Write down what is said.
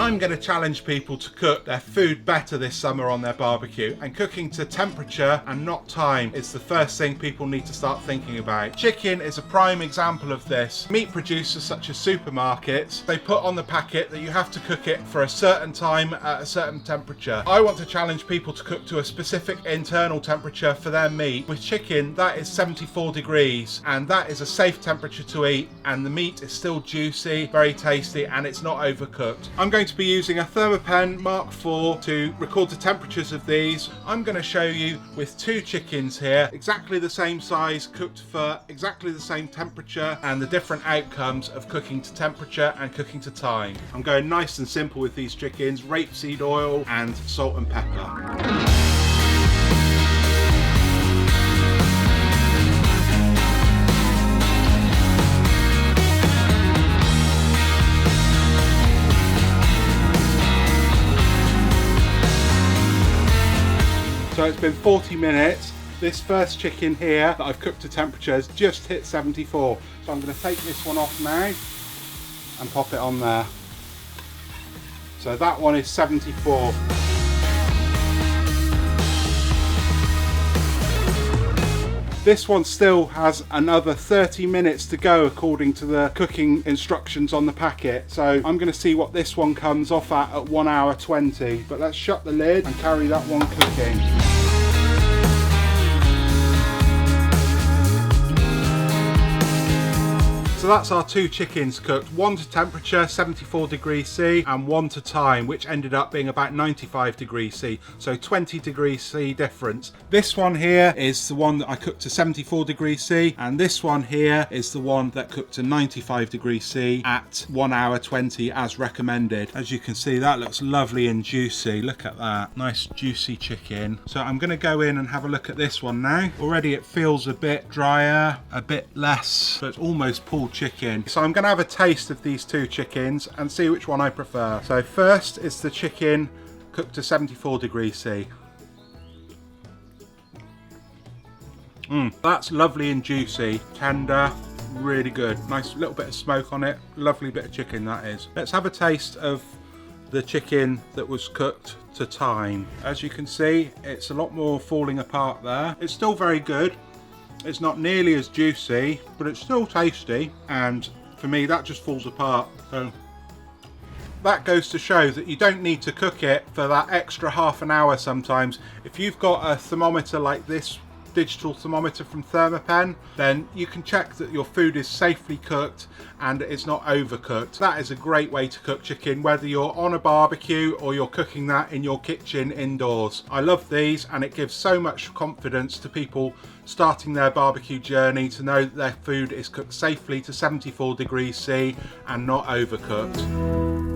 I'm going to challenge people to cook their food better this summer on their barbecue, and cooking to temperature and not time is the first thing people need to start thinking about. Chicken is a prime example of this. Meat producers such as supermarkets, they put on the packet that you have to cook it for a certain time at a certain temperature. I want to challenge people to cook to a specific internal temperature for their meat. With chicken, that is 74 degrees, and that is a safe temperature to eat, and the meat is still juicy, very tasty, and it's not overcooked. I'm going to be using a Thermapen Mark IV to record the temperatures of these. I'm going to show you with 2 chickens here, exactly the same size, cooked for exactly the same temperature, and the different outcomes of cooking to temperature and cooking to time. I'm going nice and simple with these chickens, rapeseed oil and salt and pepper. So it's been 40 minutes. This first chicken here that I've cooked to temperature has just hit 74. So I'm going to take this one off now and pop it on there. So that one is 74. This one still has another 30 minutes to go according to the cooking instructions on the packet. So I'm going to see what this one comes off at 1 hour 20. But let's shut the lid and carry that one cooking. So that's our 2 chickens cooked, one to temperature 74 degrees C and one to time, which ended up being about 95 degrees C, so 20 degrees C difference. This one here is the one that I cooked to 74 degrees C, and this one here is the one that cooked to 95 degrees C at 1 hour 20 as recommended. As you can see, that looks lovely and juicy. Look at that, nice juicy chicken. So I'm going to go in and have a look at this one now. Already it feels a bit drier, a bit less, but almost pulled chicken. So I'm going to have a taste of these 2 chickens and see which one I prefer. So first is the chicken cooked to 74 degrees C. That's lovely and juicy, tender, really good. Nice little bit of smoke on it, lovely bit of chicken that is. Let's have a taste of the chicken that was cooked to time. As you can see, it's a lot more falling apart there. It's still very good. It's not nearly as juicy, but it's still tasty, and for me that just falls apart. So that goes to show that you don't need to cook it for that extra half an hour sometimes. If you've got a thermometer like this digital thermometer from Thermapen, then you can check that your food is safely cooked and it's not overcooked. That is a great way to cook chicken, whether you're on a barbecue or you're cooking that in your kitchen indoors. I love these, and it gives so much confidence to people starting their barbecue journey to know that their food is cooked safely to 74 degrees C and not overcooked.